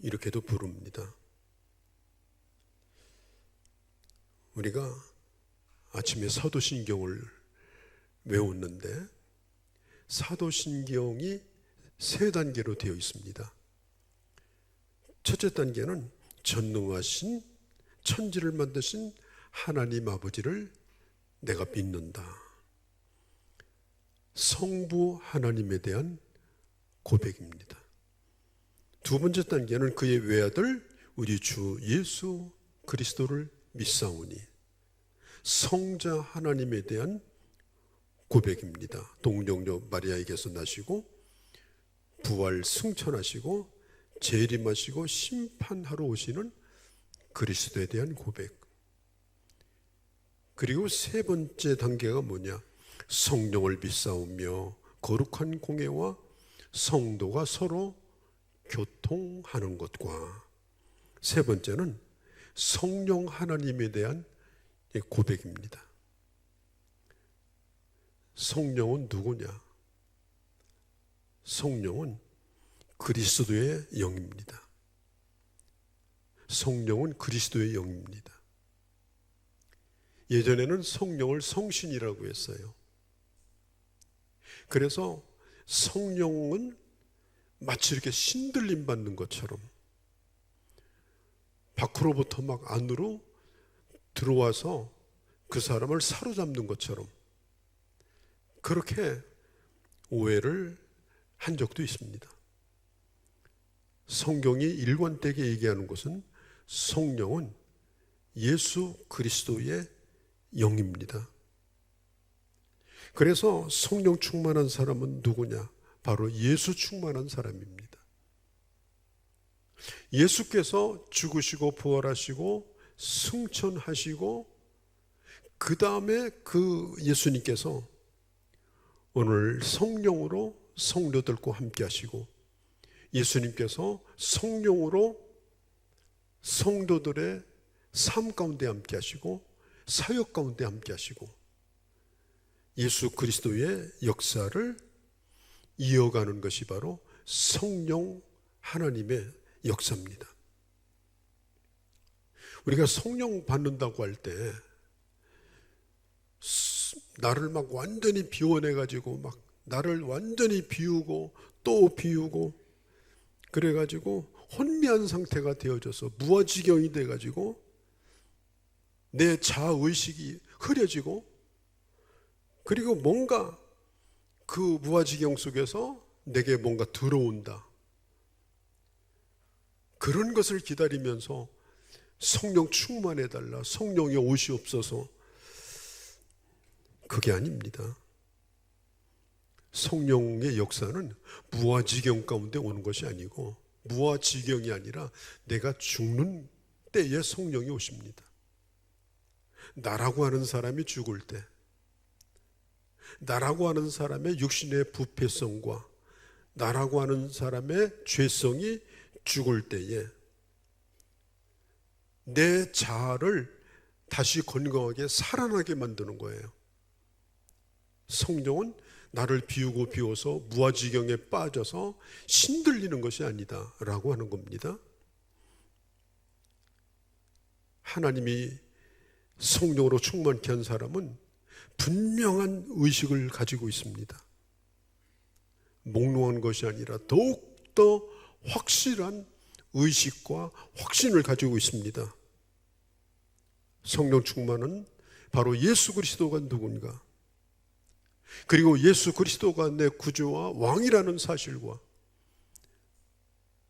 이렇게도 부릅니다. 우리가 아침에 사도신경을 외웠는데 사도신경이 세 단계로 되어 있습니다. 첫째 단계는 전능하신 천지를 만드신 하나님 아버지를 내가 믿는다. 성부 하나님에 대한 고백입니다. 두 번째 단계는 그의 외아들 우리 주 예수 그리스도를 믿사오니 성자 하나님에 대한 고백입니다. 동정녀 마리아에게서 나시고 부활 승천하시고 재림하시고 심판하러 오시는 그리스도에 대한 고백. 그리고 세 번째 단계가 뭐냐? 성령을 믿사오며 거룩한 공예와 성도가 서로 교통하는 것과 세 번째는 성령 하나님에 대한 고백입니다. 성령은 누구냐? 성령은 그리스도의 영입니다. 성령은 그리스도의 영입니다. 예전에는 성령을 성신이라고 했어요. 그래서 성령은 마치 이렇게 신들림 받는 것처럼 밖으로부터 막 안으로 들어와서 그 사람을 사로잡는 것처럼 그렇게 오해를 한 적도 있습니다. 성경이 일관되게 얘기하는 것은 성령은 예수 그리스도의 영입니다. 그래서 성령 충만한 사람은 누구냐? 바로 예수 충만한 사람입니다. 예수께서 죽으시고 부활하시고 승천하시고 그 다음에 그 예수님께서 오늘 성령으로 성도들과 함께 하시고 예수님께서 성령으로 성도들의 삶 가운데 함께 하시고 사역 가운데 함께 하시고 예수 그리스도의 역사를 이어가는 것이 바로 성령 하나님의 역사입니다. 우리가 성령 받는다고 할 때 나를 막 완전히 비워내가지고 막 나를 완전히 비우고 또 비우고 그래가지고 혼미한 상태가 되어져서 무아지경이 돼가지고 내 자의식이 흐려지고 그리고 뭔가 그 무아지경 속에서 내게 뭔가 들어온다. 그런 것을 기다리면서 성령 충만해달라, 성령이 오시옵소서. 그게 아닙니다. 성령의 역사는 무아지경 가운데 오는 것이 아니고 무아지경이 아니라 내가 죽는 때에 성령이 오십니다. 나라고 하는 사람이 죽을 때, 나라고 하는 사람의 육신의 부패성과 나라고 하는 사람의 죄성이 죽을 때에 내 자아를 다시 건강하게 살아나게 만드는 거예요. 성령은 나를 비우고 비워서 무아지경에 빠져서 신들리는 것이 아니다 라고 하는 겁니다. 하나님이 성령으로 충만케 한 사람은 분명한 의식을 가지고 있습니다. 몽롱한 것이 아니라 더욱더 확실한 의식과 확신을 가지고 있습니다. 성령 충만은 바로 예수 그리스도가 누군가, 그리고 예수 그리스도가 내 구주와 왕이라는 사실과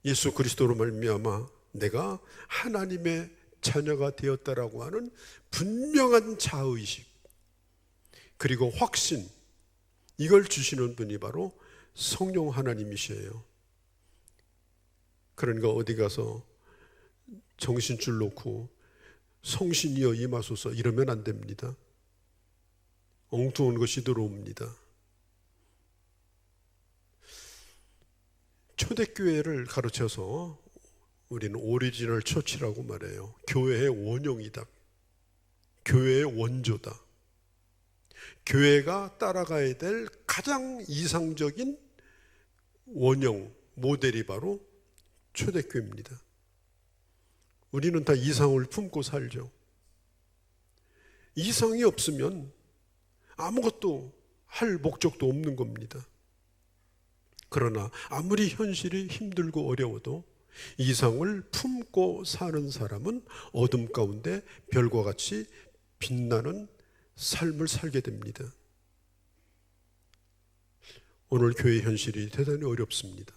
예수 그리스도로 말미암아 내가 하나님의 자녀가 되었다라고 하는 분명한 자의식 그리고 확신, 이걸 주시는 분이 바로 성령 하나님이시에요. 그러니까 어디 가서 정신줄 놓고 성신이여 임하소서 이러면 안 됩니다. 엉뚱한 것이 들어옵니다. 초대교회를 가르쳐서 우리는 오리지널 처치라고 말해요. 교회의 원형이다. 교회의 원조다. 교회가 따라가야 될 가장 이상적인 원형, 모델이 바로 초대교회입니다. 우리는 다 이상을 품고 살죠. 이상이 없으면 아무것도 할 목적도 없는 겁니다. 그러나 아무리 현실이 힘들고 어려워도 이상을 품고 사는 사람은 어둠 가운데 별과 같이 빛나는 삶을 살게 됩니다. 오늘 교회 현실이 대단히 어렵습니다.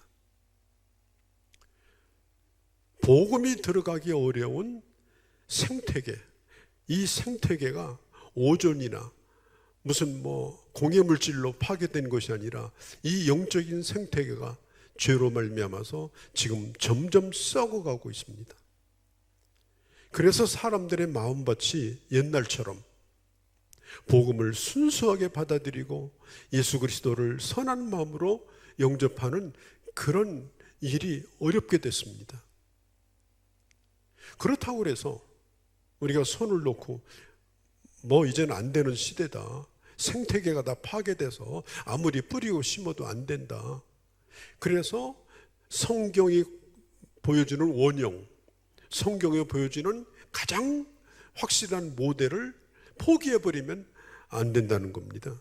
복음이 들어가기 어려운 생태계, 이 생태계가 오존이나 무슨 공해물질로 파괴된 것이 아니라 이 영적인 생태계가 죄로 말미암아서 지금 점점 썩어가고 있습니다. 그래서 사람들의 마음밭이 옛날처럼 복음을 순수하게 받아들이고 예수 그리스도를 선한 마음으로 영접하는 그런 일이 어렵게 됐습니다. 그렇다고 해서 우리가 손을 놓고 이제는 안 되는 시대다, 생태계가 다 파괴돼서 아무리 뿌리고 심어도 안 된다, 그래서 성경이 보여주는 원형, 성경이 보여주는 가장 확실한 모델을 포기해버리면 안 된다는 겁니다.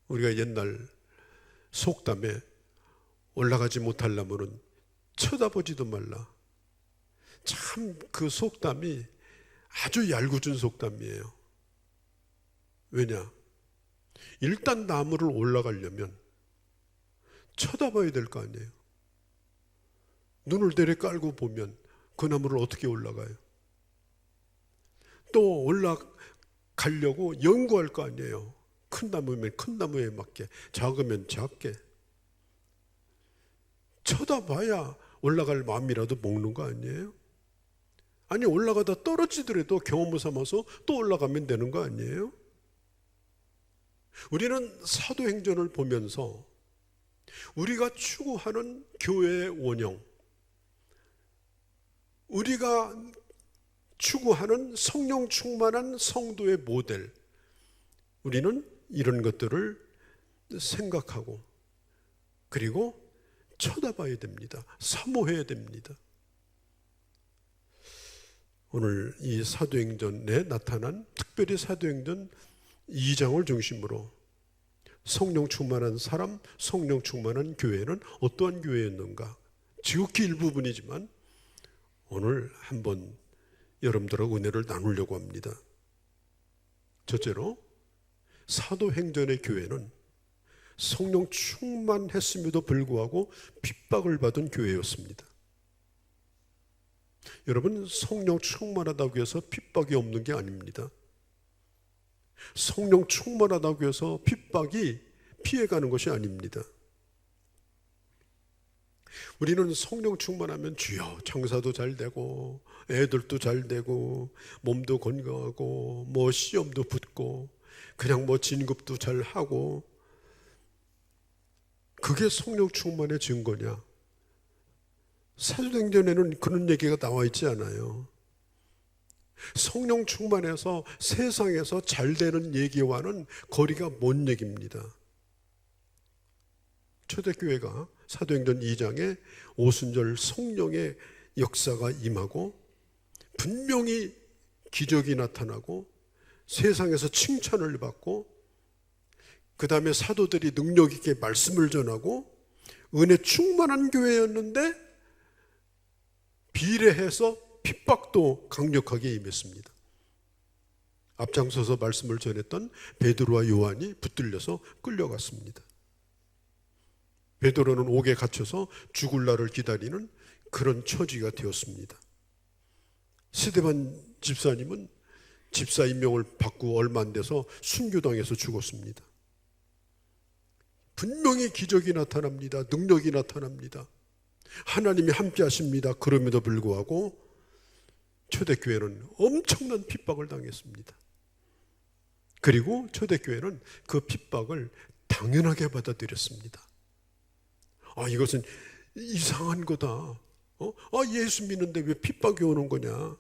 우리가 옛날 속담에 올라가지 못하려면 쳐다보지도 말라. 참 그 속담이 아주 얄궂은 속담이에요. 왜냐? 일단 나무를 올라가려면 쳐다봐야 될 거 아니에요. 눈을 내려 깔고 보면 그 나무를 어떻게 올라가요? 또 올라가려고 연구할 거 아니에요. 큰 나무면 큰 나무에 맞게, 작으면 작게. 쳐다봐야 올라갈 마음이라도 먹는 거 아니에요? 아니, 올라가다 떨어지더라도 경험을 삼아서 또 올라가면 되는 거 아니에요? 우리는 사도행전을 보면서 우리가 추구하는 교회의 원형, 우리가 추구하는 성령 충만한 성도의 모델, 우리는 이런 것들을 생각하고 그리고 쳐다봐야 됩니다. 사모해야 됩니다. 오늘 이 사도행전에 나타난, 특별히 사도행전 2장을 중심으로 성령 충만한 사람, 성령 충만한 교회는 어떠한 교회였는가? 지극히 일부분이지만 오늘 한번 여러분들하고 은혜를 나누려고 합니다. 첫째로, 사도행전의 교회는 성령 충만했음에도 불구하고 핍박을 받은 교회였습니다. 여러분, 성령 충만하다고 해서 핍박이 없는 게 아닙니다. 성령 충만하다고 해서 핍박이 피해가는 것이 아닙니다. 우리는 성령 충만하면 주여 장사도 잘 되고 애들도 잘 되고 몸도 건강하고 시험도 붙고 그냥 진급도 잘 하고, 그게 성령 충만의 증거냐? 사도행전에는 그런 얘기가 나와 있지 않아요. 성령 충만해서 세상에서 잘 되는 얘기와는 거리가 먼 얘기입니다. 초대교회가 사도행전 2장에 오순절 성령의 역사가 임하고 분명히 기적이 나타나고 세상에서 칭찬을 받고, 그 다음에 사도들이 능력 있게 말씀을 전하고 은혜 충만한 교회였는데 비례해서 핍박도 강력하게 임했습니다. 앞장서서 말씀을 전했던 베드로와 요한이 붙들려서 끌려갔습니다. 베드로는 옥에 갇혀서 죽을 날을 기다리는 그런 처지가 되었습니다. 스데반 집사님은 집사 임명을 받고 얼마 안 돼서 순교당해서 죽었습니다. 분명히 기적이 나타납니다. 능력이 나타납니다. 하나님이 함께 하십니다. 그럼에도 불구하고 초대교회는 엄청난 핍박을 당했습니다. 그리고 초대교회는 그 핍박을 당연하게 받아들였습니다. 이것은 이상한 거다. 예수 믿는데 왜 핍박이 오는 거냐?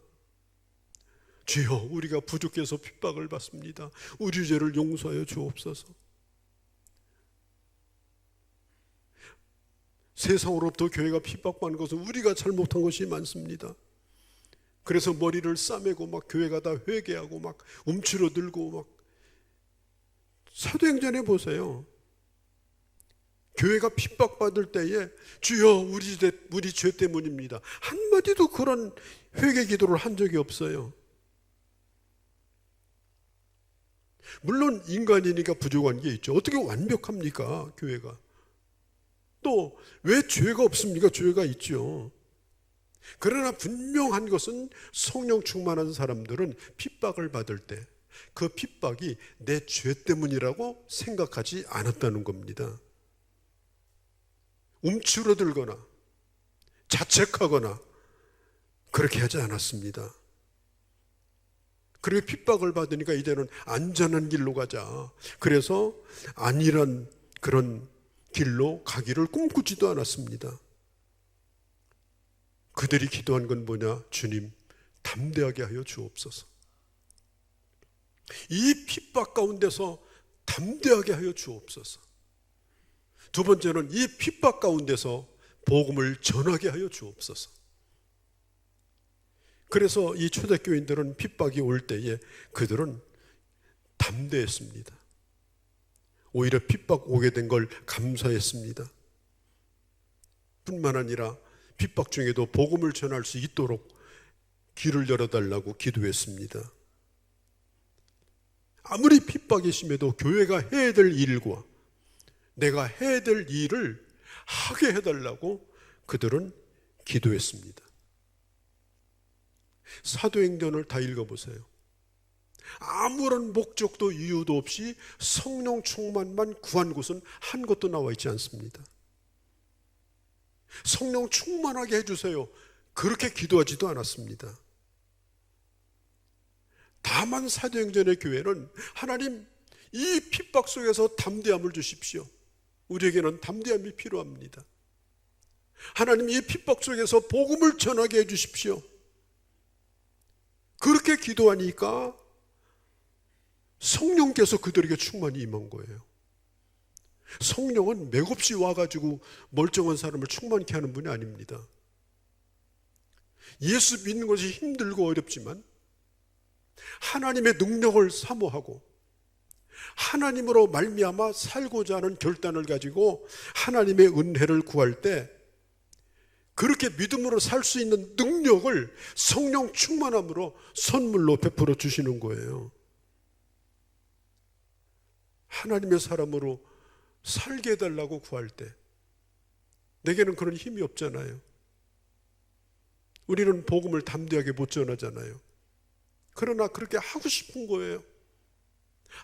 주여, 우리가 부족해서 핍박을 받습니다. 우리 죄를 용서하여 주옵소서. 세상으로부터 교회가 핍박받는 것은 우리가 잘못한 것이 많습니다. 그래서 머리를 싸매고 막 교회 가다 회개하고 막 움츠러들고 막. 사도행전에 보세요. 교회가 핍박받을 때에 주여 우리 죄 때문입니다, 한마디도 그런 회개 기도를 한 적이 없어요. 물론 인간이니까 부족한 게 있죠. 어떻게 완벽합니까, 교회가? 또 왜 죄가 없습니까? 죄가 있죠. 그러나 분명한 것은 성령 충만한 사람들은 핍박을 받을 때 그 핍박이 내 죄 때문이라고 생각하지 않았다는 겁니다. 움츠러들거나 자책하거나 그렇게 하지 않았습니다. 그리고 핍박을 받으니까 이제는 안전한 길로 가자. 그래서 안일한 그런 길로 가기를 꿈꾸지도 않았습니다. 그들이 기도한 건 뭐냐? 주님, 담대하게 하여 주옵소서. 이 핍박 가운데서 담대하게 하여 주옵소서. 두 번째는 이 핍박 가운데서 복음을 전하게 하여 주옵소서. 그래서 이 초대교인들은 핍박이 올 때에 그들은 담대했습니다. 오히려 핍박 오게 된 걸 감사했습니다. 뿐만 아니라 핍박 중에도 복음을 전할 수 있도록 길을 열어달라고 기도했습니다. 아무리 핍박이 심해도 교회가 해야 될 일과 내가 해야 될 일을 하게 해달라고 그들은 기도했습니다. 사도행전을 다 읽어보세요. 아무런 목적도 이유도 없이 성령 충만만 구한 곳은 한 곳도 나와 있지 않습니다. 성령 충만하게 해주세요, 그렇게 기도하지도 않았습니다. 다만 사도행전의 교회는 하나님, 이 핍박 속에서 담대함을 주십시오. 우리에게는 담대함이 필요합니다. 하나님, 이 핍박 속에서 복음을 전하게 해주십시오. 그렇게 기도하니까 성령께서 그들에게 충만히 임한 거예요. 성령은 맥없이 와가지고 멀쩡한 사람을 충만케 하는 분이 아닙니다. 예수 믿는 것이 힘들고 어렵지만 하나님의 능력을 사모하고 하나님으로 말미암아 살고자 하는 결단을 가지고 하나님의 은혜를 구할 때 그렇게 믿음으로 살 수 있는 능력을 성령 충만함으로 선물로 베풀어 주시는 거예요. 하나님의 사람으로 살게 해달라고 구할 때 내게는 그런 힘이 없잖아요. 우리는 복음을 담대하게 못 전하잖아요. 그러나 그렇게 하고 싶은 거예요.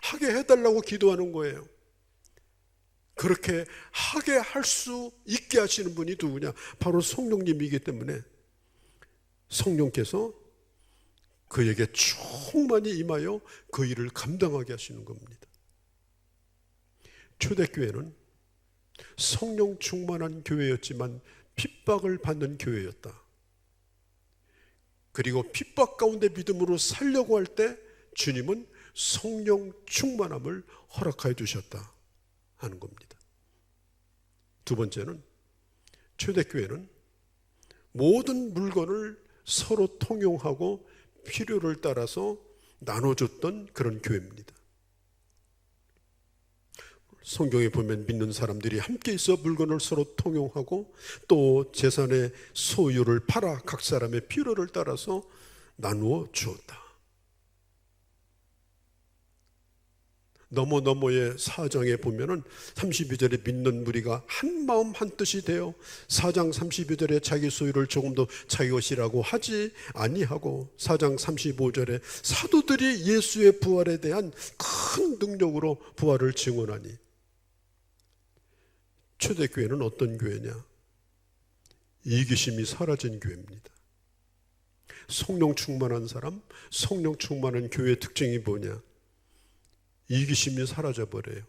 하게 해달라고 기도하는 거예요. 그렇게 하게 할 수 있게 하시는 분이 누구냐? 바로 성령님이기 때문에 성령께서 그에게 충만히 임하여 그 일을 감당하게 하시는 겁니다. 초대교회는 성령 충만한 교회였지만 핍박을 받는 교회였다. 그리고 핍박 가운데 믿음으로 살려고 할 때 주님은 성령 충만함을 허락하여 주셨다 하는 겁니다. 두 번째는 초대교회는 모든 물건을 서로 통용하고 필요를 따라서 나눠줬던 그런 교회입니다. 성경에 보면 믿는 사람들이 함께 있어 물건을 서로 통용하고 또 재산의 소유를 팔아 각 사람의 필요를 따라서 나누어 주었다. 너머의 4장에 보면은 32절에 믿는 무리가 한 마음 한 뜻이 되어 4장 32절에 자기 소유를 조금 더 자기 것이라고 하지 아니하고 4장 35절에 사도들이 예수의 부활에 대한 큰 능력으로 부활을 증언하니 초대교회는 어떤 교회냐? 이기심이 사라진 교회입니다. 성령 충만한 사람, 성령 충만한 교회의 특징이 뭐냐? 이기심이 사라져버려요.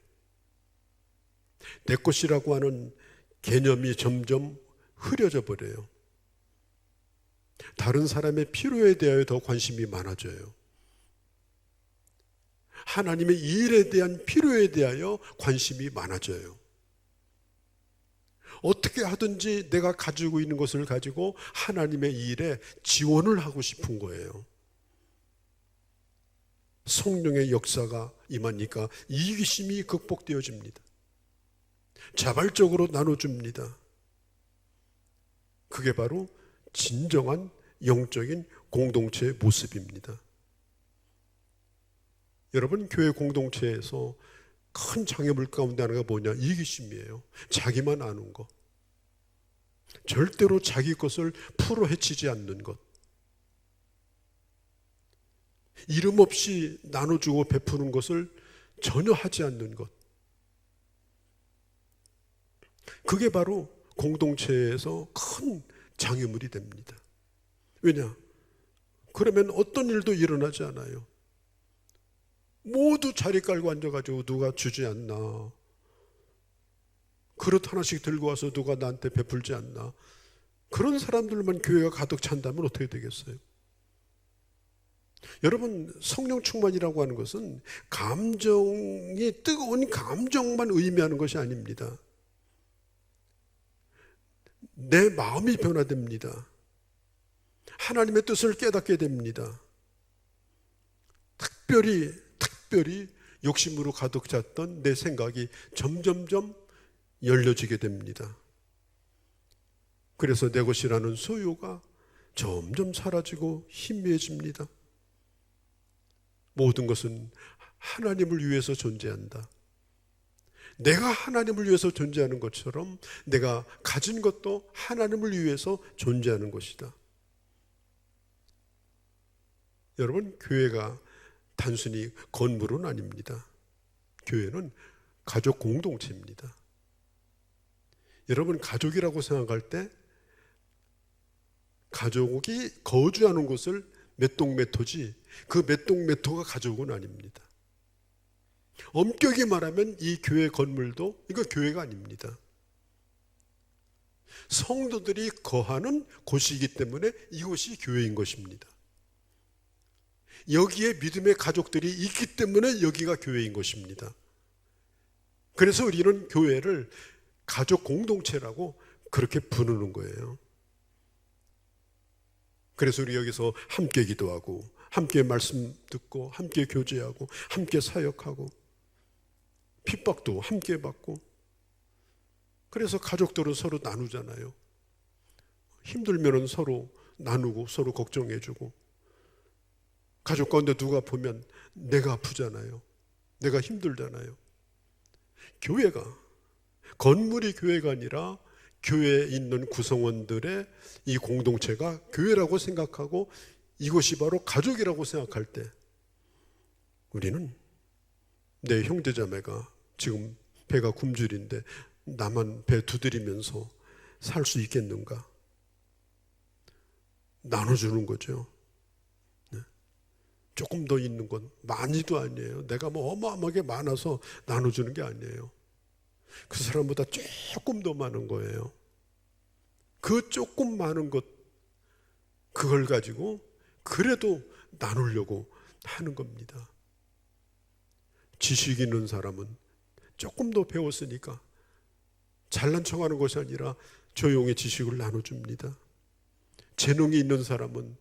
내 것이라고 하는 개념이 점점 흐려져 버려요. 다른 사람의 필요에 대하여 더 관심이 많아져요. 하나님의 일에 대한 필요에 대하여 관심이 많아져요. 어떻게 하든지 내가 가지고 있는 것을 가지고 하나님의 일에 지원을 하고 싶은 거예요. 성령의 역사가 임하니까 이기심이 극복되어집니다. 자발적으로 나눠줍니다. 그게 바로 진정한 영적인 공동체의 모습입니다. 여러분, 교회 공동체에서 큰 장애물 가운데 하나가 뭐냐? 이기심이에요. 자기만 아는 것. 절대로 자기 것을 풀어 헤치지 않는 것. 이름 없이 나눠주고 베푸는 것을 전혀 하지 않는 것. 그게 바로 공동체에서 큰 장애물이 됩니다. 왜냐? 그러면 어떤 일도 일어나지 않아요. 모두 자리 깔고 앉아가지고 누가 주지 않나, 그릇 하나씩 들고 와서 누가 나한테 베풀지 않나, 그런 사람들만 교회가 가득 찬다면 어떻게 되겠어요? 여러분, 성령 충만이라고 하는 것은 감정이 뜨거운 감정만 의미하는 것이 아닙니다. 내 마음이 변화됩니다. 하나님의 뜻을 깨닫게 됩니다. 특별히 욕심으로 가득 찼던 내 생각이 점점점 열려지게 됩니다. 그래서 내 것이라는 소유가 점점 사라지고 희미해집니다. 모든 것은 하나님을 위해서 존재한다. 내가 하나님을 위해서 존재하는 것처럼 내가 가진 것도 하나님을 위해서 존재하는 것이다. 여러분, 교회가 단순히 건물은 아닙니다. 교회는 가족 공동체입니다. 여러분, 가족이라고 생각할 때 가족이 거주하는 곳을 몇 동 몇 호지 그 몇 동 몇 호가 가족은 아닙니다. 엄격히 말하면 이 교회 건물도 이거 교회가 아닙니다. 성도들이 거하는 곳이기 때문에 이곳이 교회인 것입니다. 여기에 믿음의 가족들이 있기 때문에 여기가 교회인 것입니다. 그래서 우리는 교회를 가족 공동체라고 그렇게 부르는 거예요. 그래서 우리 여기서 함께 기도하고 함께 말씀 듣고 함께 교제하고 함께 사역하고 핍박도 함께 받고, 그래서 가족들은 서로 나누잖아요. 힘들면은 서로 나누고 서로 걱정해주고, 가족 가운데 누가 보면 내가 아프잖아요. 내가 힘들잖아요. 교회가, 건물이 교회가 아니라 교회에 있는 구성원들의 이 공동체가 교회라고 생각하고 이것이 바로 가족이라고 생각할 때 우리는 내 형제자매가 지금 배가 굶주린데 나만 배 두드리면서 살 수 있겠는가? 나눠주는 거죠. 조금 더 있는 건 많이도 아니에요. 내가 뭐 어마어마하게 많아서 나눠주는 게 아니에요. 그 사람보다 조금 더 많은 거예요. 그 조금 많은 것, 그걸 가지고 그래도 나누려고 하는 겁니다. 지식 있는 사람은 조금 더 배웠으니까 잘난 척하는 것이 아니라 조용히 지식을 나눠줍니다. 재능이 있는 사람은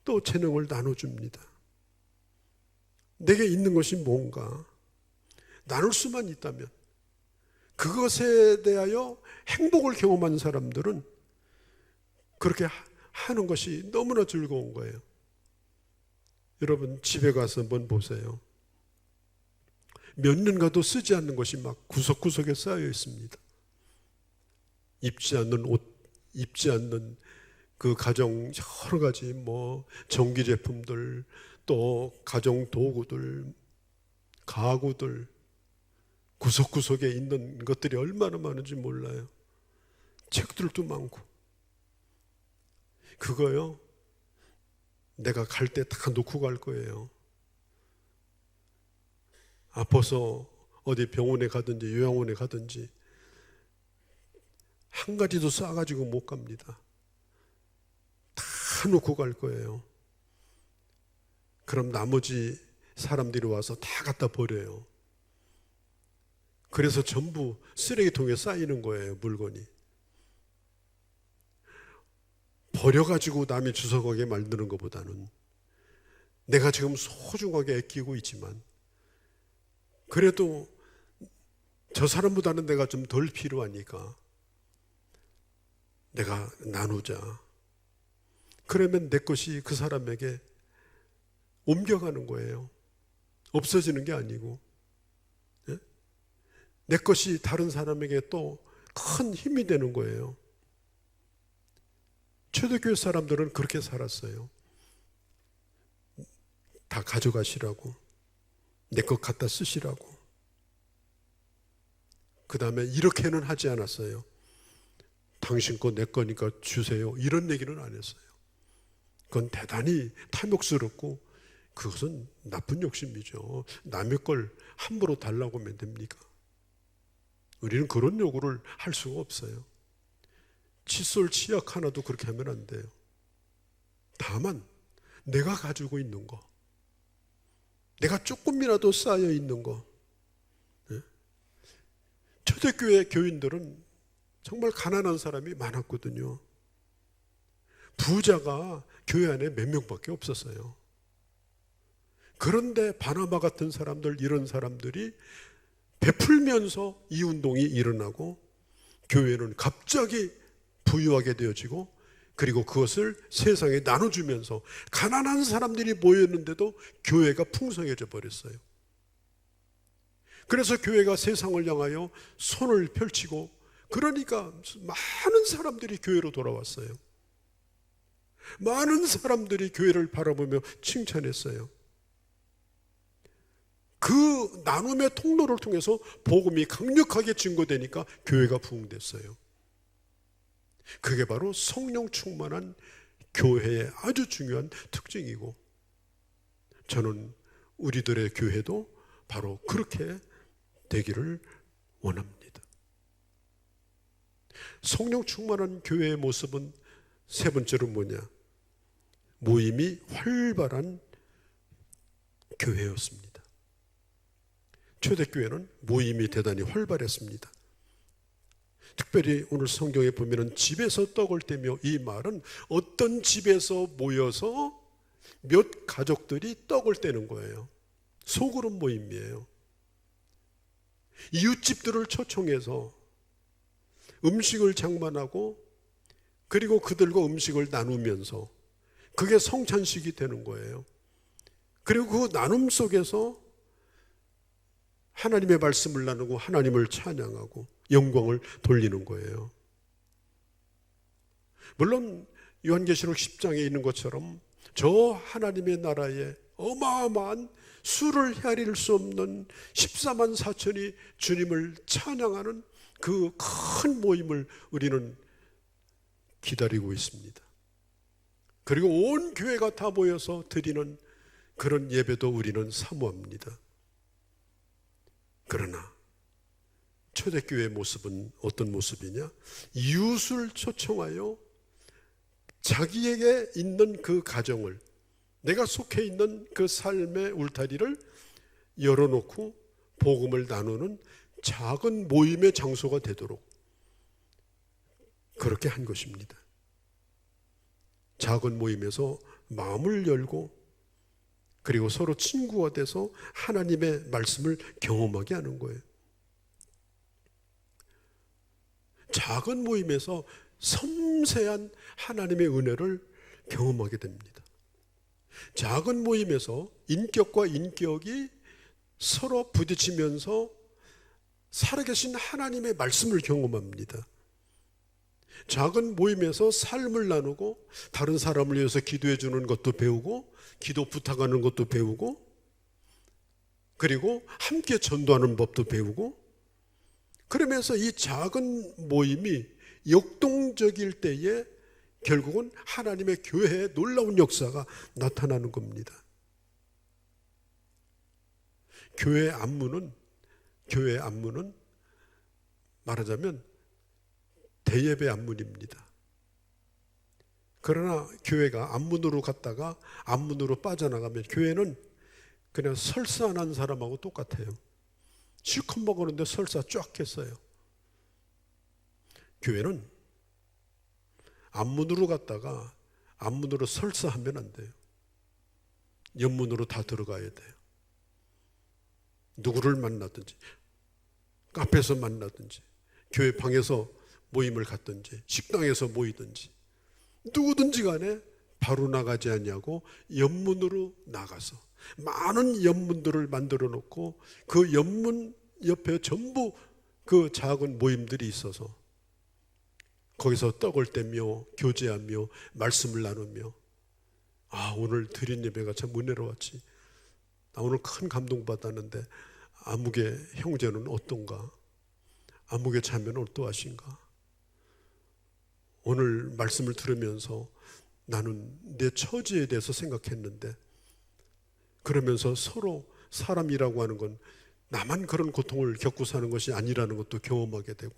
또 재능을 나눠줍니다. 내게 있는 것이 뭔가 나눌 수만 있다면, 그것에 대하여 행복을 경험한 사람들은 그렇게 하는 것이 너무나 즐거운 거예요. 여러분, 집에 가서 한번 보세요. 몇 년 가도 쓰지 않는 것이 막 구석구석에 쌓여 있습니다. 입지 않는 옷, 입지 않는 그 가정 여러 가지 뭐 전기 제품들, 또 가정 도구들, 가구들, 구석구석에 있는 것들이 얼마나 많은지 몰라요. 책들도 많고. 그거요, 내가 갈 때 다 놓고 갈 거예요. 아파서 어디 병원에 가든지 요양원에 가든지 한 가지도 싸가지고 못 갑니다. 다 놓고 갈 거예요. 그럼 나머지 사람들이 와서 다 갖다 버려요. 그래서 전부 쓰레기통에 쌓이는 거예요, 물건이. 버려가지고 남이 주워가게 만드는 것보다는 내가 지금 소중하게 아끼고 있지만 그래도 저 사람보다는 내가 좀 덜 필요하니까 내가 나누자. 그러면 내 것이 그 사람에게 옮겨가는 거예요. 없어지는 게 아니고. 예? 내 것이 다른 사람에게 또 큰 힘이 되는 거예요. 초대교회 사람들은 그렇게 살았어요. 다 가져가시라고, 내 것 갖다 쓰시라고. 그 다음에 이렇게는 하지 않았어요. 당신 거 내 거니까 주세요, 이런 얘기는 안 했어요. 그건 대단히 탐욕스럽고 그것은 나쁜 욕심이죠. 남의 걸 함부로 달라고 하면 됩니까? 우리는 그런 요구를 할 수가 없어요. 칫솔 치약 하나도 그렇게 하면 안 돼요. 다만 내가 가지고 있는 거, 내가 조금이라도 쌓여 있는 거. 초대교회 교인들은 정말 가난한 사람이 많았거든요. 부자가 교회 안에 몇 명밖에 없었어요. 그런데 바나바 같은 사람들, 이런 사람들이 베풀면서 이 운동이 일어나고 교회는 갑자기 부유하게 되어지고, 그리고 그것을 세상에 나눠주면서 가난한 사람들이 모였는데도 교회가 풍성해져 버렸어요. 그래서 교회가 세상을 향하여 손을 펼치고, 그러니까 많은 사람들이 교회로 돌아왔어요. 많은 사람들이 교회를 바라보며 칭찬했어요. 그 나눔의 통로를 통해서 복음이 강력하게 증거되니까 교회가 부흥됐어요. 그게 바로 성령 충만한 교회의 아주 중요한 특징이고, 저는 우리들의 교회도 바로 그렇게 되기를 원합니다. 성령 충만한 교회의 모습은 세 번째로 뭐냐? 모임이 활발한 교회였습니다. 초대교회는 모임이 대단히 활발했습니다. 특별히 오늘 성경에 보면은 집에서 떡을 떼며, 이 말은 어떤 집에서 모여서 몇 가족들이 떡을 떼는 거예요. 소그룹 모임이에요. 이웃집들을 초청해서 음식을 장만하고, 그리고 그들과 음식을 나누면서 그게 성찬식이 되는 거예요. 그리고 그 나눔 속에서 하나님의 말씀을 나누고 하나님을 찬양하고 영광을 돌리는 거예요. 물론 요한계시록 10장에 있는 것처럼 저 하나님의 나라에 어마어마한 수를 헤아릴 수 없는 14만 4천이 주님을 찬양하는 그 큰 모임을 우리는 기다리고 있습니다. 그리고 온 교회가 다 모여서 드리는 그런 예배도 우리는 사모합니다. 그러나 초대교회의 모습은 어떤 모습이냐? 이웃을 초청하여 자기에게 있는 그 가정을, 내가 속해 있는 그 삶의 울타리를 열어놓고 복음을 나누는 작은 모임의 장소가 되도록 그렇게 한 것입니다. 작은 모임에서 마음을 열고, 그리고 서로 친구가 돼서 하나님의 말씀을 경험하게 하는 거예요. 작은 모임에서 섬세한 하나님의 은혜를 경험하게 됩니다. 작은 모임에서 인격과 인격이 서로 부딪히면서 살아계신 하나님의 말씀을 경험합니다. 작은 모임에서 삶을 나누고, 다른 사람을 위해서 기도해 주는 것도 배우고, 기도 부탁하는 것도 배우고, 그리고 함께 전도하는 법도 배우고, 그러면서 이 작은 모임이 역동적일 때에 결국은 하나님의 교회의 놀라운 역사가 나타나는 겁니다. 교회의 안무는 말하자면 대예배 안문입니다. 그러나 교회가 안문으로 갔다가 안문으로 빠져나가면 교회는 그냥 설사 안 한 사람하고 똑같아요. 실컷 먹었는데 설사 쫙 했어요. 교회는 앞문으로 갔다가 앞문으로 설사하면 안 돼요. 옆문으로 다 들어가야 돼요. 누구를 만나든지, 카페에서 만나든지, 교회 방에서 모임을 갖든지, 식당에서 모이든지, 누구든지 간에 바로 나가지 않냐고 옆문으로 나가서 많은 옆문들을 만들어 놓고 그 옆문 옆에 전부 그 작은 모임들이 있어서 거기서 떡을 떼며 교제하며 말씀을 나누며, 아, 오늘 드린 예배가 참 은혜로웠지. 나 오늘 큰 감동받았는데 아무개 형제는 어떤가? 아무개 자매는 어떠하신가? 오늘 말씀을 들으면서 나는 내 처지에 대해서 생각했는데, 그러면서 서로 사람이라고 하는 건 나만 그런 고통을 겪고 사는 것이 아니라는 것도 경험하게 되고,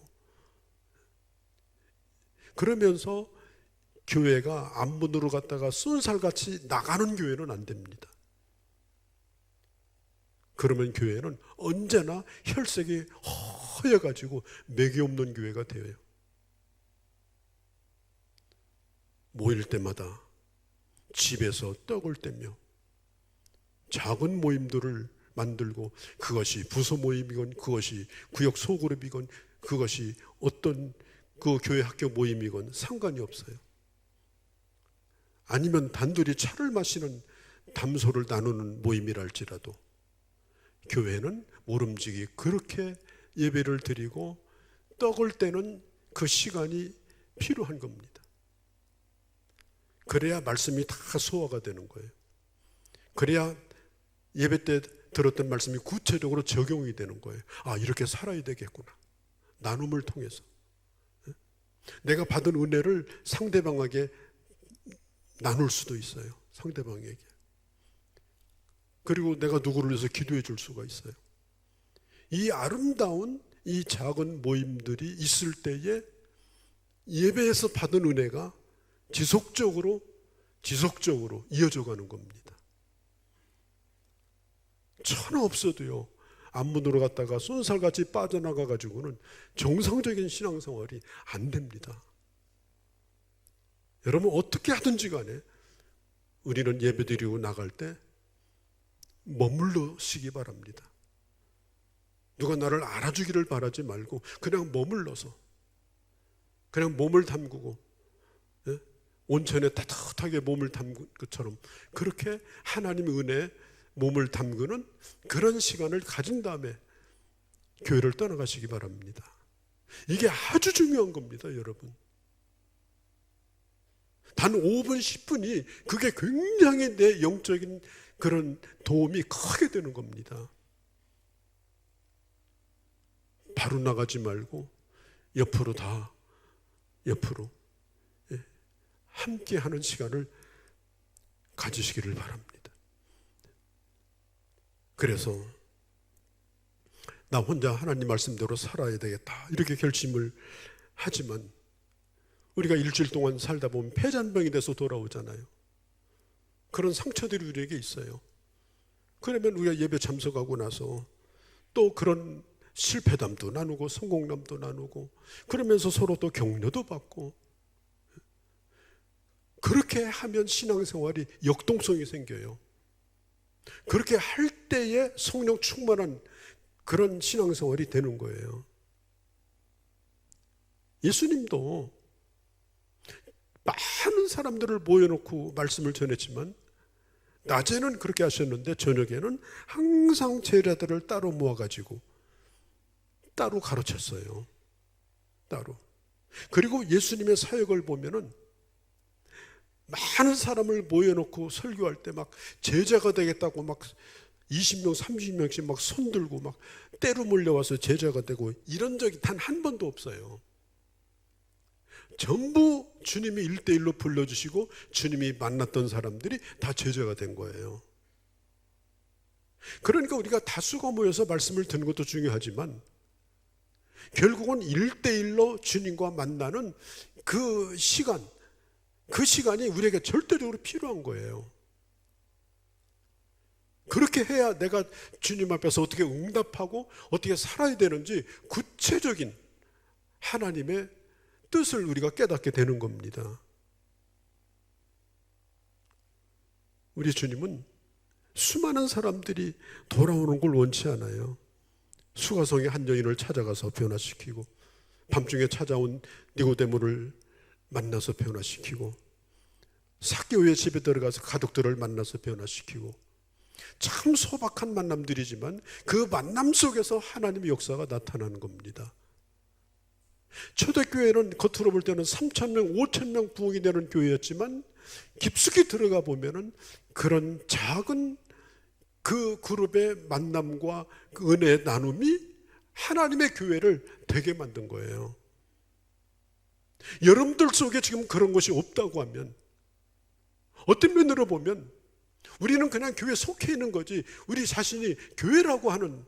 그러면서 교회가 앞문으로 갔다가 쏜살같이 나가는 교회는 안 됩니다. 그러면 교회는 언제나 혈색이 허여가지고 맥이 없는 교회가 되어요. 모일 때마다 집에서 떡을 떼며 작은 모임들을 만들고, 그것이 부서 모임이건 그것이 구역 소그룹이건 그것이 어떤 그 교회 학교 모임이건 상관이 없어요. 아니면 단둘이 차를 마시는 담소를 나누는 모임이랄지라도 교회는 모름지기 그렇게 예배를 드리고 떡을 떼는 그 시간이 필요한 겁니다. 그래야 말씀이 다 소화가 되는 거예요. 그래야 예배 때 들었던 말씀이 구체적으로 적용이 되는 거예요. 아, 이렇게 살아야 되겠구나. 나눔을 통해서 내가 받은 은혜를 상대방에게 나눌 수도 있어요. 상대방에게. 그리고 내가 누구를 위해서 기도해 줄 수가 있어요. 이 아름다운 이 작은 모임들이 있을 때에 예배에서 받은 은혜가 지속적으로 이어져 가는 겁니다. 전혀 없어도요, 앞문으로 갔다가 쏜살같이 빠져나가 가지고는 정상적인 신앙생활이 안 됩니다. 여러분, 어떻게 하든지 간에 우리는 예배드리고 나갈 때 머물러시기 바랍니다. 누가 나를 알아주기를 바라지 말고 그냥 머물러서, 그냥 몸을 담그고, 온천에 따뜻하게 몸을 담근 것처럼 그렇게 하나님의 은혜에 몸을 담그는 그런 시간을 가진 다음에 교회를 떠나가시기 바랍니다. 이게 아주 중요한 겁니다, 여러분. 단 5분, 10분이 그게 굉장히 내 영적인 그런 도움이 크게 되는 겁니다. 바로 나가지 말고 옆으로 함께 하는 시간을 가지시기를 바랍니다. 그래서 나 혼자 하나님 말씀대로 살아야 되겠다 이렇게 결심을 하지만 우리가 일주일 동안 살다 보면 폐잔병이 돼서 돌아오잖아요. 그런 상처들이 우리에게 있어요. 그러면 우리가 예배 참석하고 나서 또 그런 실패담도 나누고 성공담도 나누고 그러면서 서로 또 격려도 받고, 그렇게 하면 신앙생활이 역동성이 생겨요. 그렇게 할 때에 성령 충만한 그런 신앙생활이 되는 거예요. 예수님도 많은 사람들을 모여놓고 말씀을 전했지만 낮에는 그렇게 하셨는데 저녁에는 항상 제자들을 따로 모아가지고 따로 가르쳤어요. 따로. 그리고 예수님의 사역을 보면은 많은 사람을 모여놓고 설교할 때 막 제자가 되겠다고 막 20명, 30명씩 막 손들고 막 때로 몰려와서 제자가 되고 이런 적이 단 한 번도 없어요. 전부 주님이 1대1로 불러주시고 주님이 만났던 사람들이 다 제자가 된 거예요. 그러니까 우리가 다수가 모여서 말씀을 듣는 것도 중요하지만 결국은 1대1로 주님과 만나는 그 시간이 우리에게 절대적으로 필요한 거예요. 그렇게 해야 내가 주님 앞에서 어떻게 응답하고 어떻게 살아야 되는지 구체적인 하나님의 뜻을 우리가 깨닫게 되는 겁니다. 우리 주님은 수많은 사람들이 돌아오는 걸 원치 않아요. 수가성의 한 여인을 찾아가서 변화시키고, 밤중에 찾아온 니고데모를 만나서 변화시키고, 삭개오의 집에 들어가서 가족들을 만나서 변화시키고, 참 소박한 만남들이지만 그 만남 속에서 하나님의 역사가 나타나는 겁니다. 초대교회는 겉으로 볼 때는 3,000명, 5,000명 부흥이 되는 교회였지만 깊숙이 들어가 보면은 그런 작은 그 그룹의 만남과 그 은혜의 나눔이 하나님의 교회를 되게 만든 거예요. 여러분들 속에 지금 그런 것이 없다고 하면, 어떤 면으로 보면 우리는 그냥 교회에 속해 있는 거지, 우리 자신이 교회라고 하는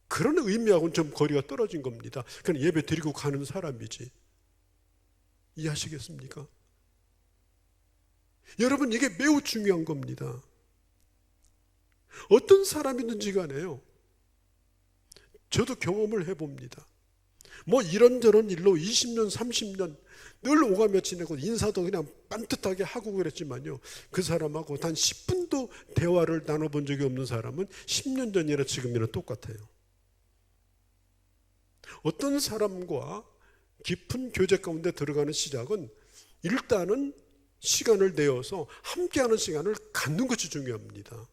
그런 의미하고는 좀 거리가 떨어진 겁니다. 그냥 예배 드리고 가는 사람이지. 이해하시겠습니까? 여러분, 이게 매우 중요한 겁니다. 어떤 사람이든지 간에요, 저도 경험을 해봅니다. 뭐 이런저런 일로 20년, 30년 늘 오가며 지내고 인사도 그냥 빤듯하게 하고 그랬지만요, 그 사람하고 단 10분도 대화를 나눠본 적이 없는 사람은 10년 전이나 지금이나 똑같아요. 어떤 사람과 깊은 교제 가운데 들어가는 시작은 일단은 시간을 내어서 함께하는 시간을 갖는 것이 중요합니다.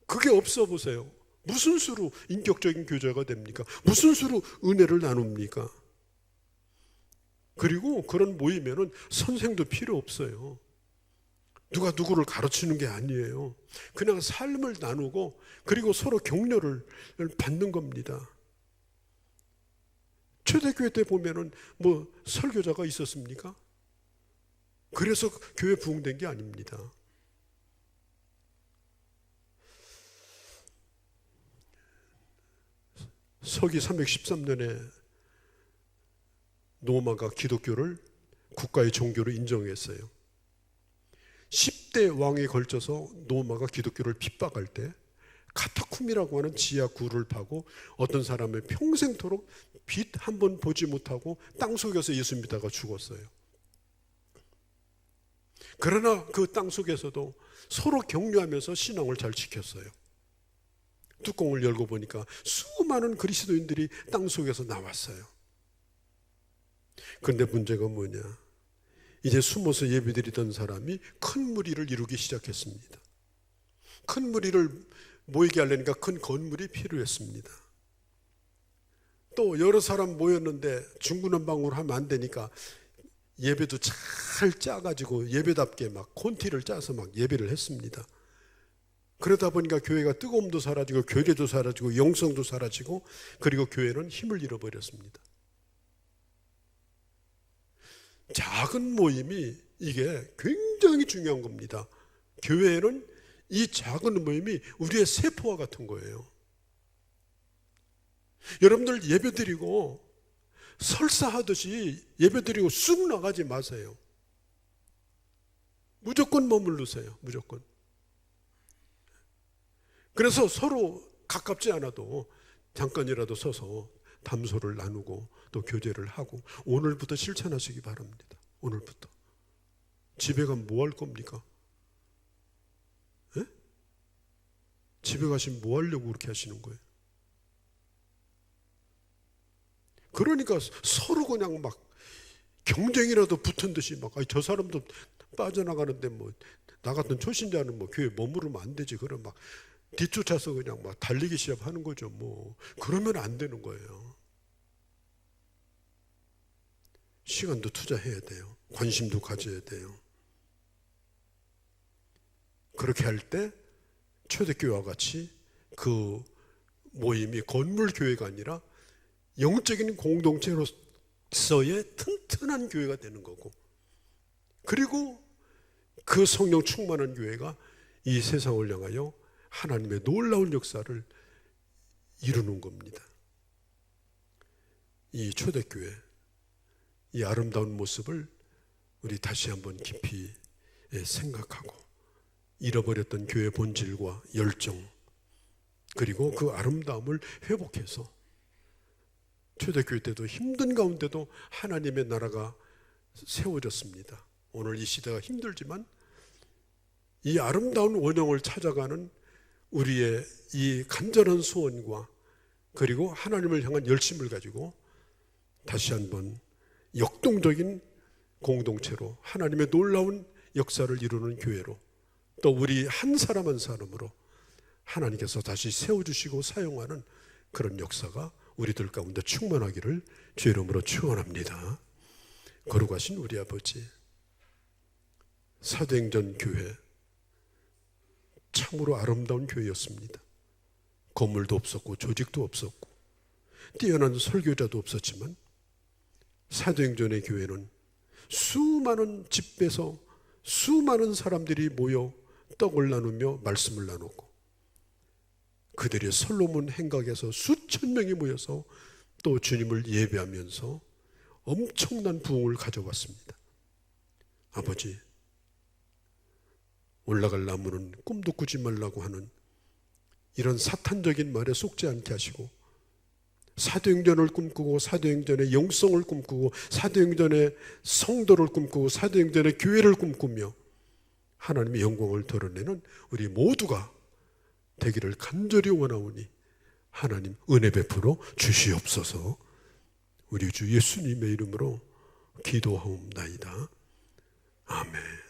그게 없어 보세요. 무슨 수로 인격적인 교제가 됩니까? 무슨 수로 은혜를 나눕니까? 그리고 그런 모임에는 선생도 필요 없어요. 누가 누구를 가르치는 게 아니에요. 그냥 삶을 나누고 그리고 서로 격려를 받는 겁니다. 초대교회 때 보면은 뭐 설교자가 있었습니까? 그래서 교회 부흥된 게 아닙니다. 서기 313년에 노마가 기독교를 국가의 종교로 인정했어요. 10대 왕에 걸쳐서 노마가 기독교를 핍박할 때 카타쿰이라고 하는 지하 굴을 파고 어떤 사람의 평생토록 빛 한 번 보지 못하고 땅속에서 예수 믿다가 죽었어요. 그러나 그 땅속에서도 서로 격려하면서 신앙을 잘 지켰어요. 뚜껑을 열고 보니까 수많은 그리스도인들이 땅속에서 나왔어요. 그런데 문제가 뭐냐? 이제 숨어서 예배드리던 사람이 큰 무리를 이루기 시작했습니다. 큰 무리를 모이게 하려니까 큰 건물이 필요했습니다. 또 여러 사람 모였는데 중구난방으로 하면 안 되니까 예배도 잘 짜가지고 예배답게 막 콘티를 짜서 막 예배를 했습니다. 그러다 보니까 교회가 뜨거움도 사라지고 교제도 사라지고 영성도 사라지고, 그리고 교회는 힘을 잃어버렸습니다. 작은 모임이 이게 굉장히 중요한 겁니다. 교회에는 이 작은 모임이 우리의 세포와 같은 거예요. 여러분들 예배드리고 설사하듯이 예배드리고 쑥 나가지 마세요. 무조건 머무르세요. 무조건. 그래서 서로 가깝지 않아도 잠깐이라도 서서 담소를 나누고 또 교제를 하고, 오늘부터 실천하시기 바랍니다. 오늘부터. 집에 가면 뭐 할 겁니까? 에? 집에 가시면 뭐 하려고 그렇게 하시는 거예요? 그러니까 서로 그냥 막 경쟁이라도 붙은 듯이 막, 저 사람도 빠져나가는데 뭐 나 같은 초신자는 뭐 교회 머무르면 안 되지. 그럼 막 뒤쫓아서 그냥 막 달리기 시작하는 거죠. 뭐 그러면 안 되는 거예요. 시간도 투자해야 돼요. 관심도 가져야 돼요. 그렇게 할 때 초대교회와 같이 그 모임이 건물교회가 아니라 영적인 공동체로서의 튼튼한 교회가 되는 거고, 그리고 그 성령 충만한 교회가 이 세상을 향하여 하나님의 놀라운 역사를 이루는 겁니다. 이 초대교회, 이 아름다운 모습을 우리 다시 한번 깊이 생각하고, 잃어버렸던 교회 본질과 열정, 그리고 그 아름다움을 회복해서 초대교회 때도 힘든 가운데도 하나님의 나라가 세워졌습니다. 오늘 이 시대가 힘들지만 이 아름다운 원형을 찾아가는 우리의 이 간절한 소원과 그리고 하나님을 향한 열심을 가지고 다시 한번 역동적인 공동체로 하나님의 놀라운 역사를 이루는 교회로 또 우리 한 사람 한 사람으로 하나님께서 다시 세워주시고 사용하는 그런 역사가 우리들 가운데 충만하기를 주의 이름으로 축원합니다. 거룩하신 우리 아버지, 사도행전 교회 참으로 아름다운 교회였습니다. 건물도 없었고 조직도 없었고 뛰어난 설교자도 없었지만 사도행전의 교회는 수많은 집에서 수많은 사람들이 모여 떡을 나누며 말씀을 나누고 그들의 솔로몬 행각에서 수천 명이 모여서 또 주님을 예배하면서 엄청난 부흥을 가져왔습니다. 아버지, 올라갈 나무는 꿈도 꾸지 말라고 하는 이런 사탄적인 말에 속지 않게 하시고 사도행전을 꿈꾸고 사도행전의 영성을 꿈꾸고 사도행전의 성도를 꿈꾸고 사도행전의 교회를 꿈꾸며 하나님의 영광을 드러내는 우리 모두가 되기를 간절히 원하오니 하나님 은혜 베풀어 주시옵소서. 우리 주 예수님의 이름으로 기도하옵나이다. 아멘.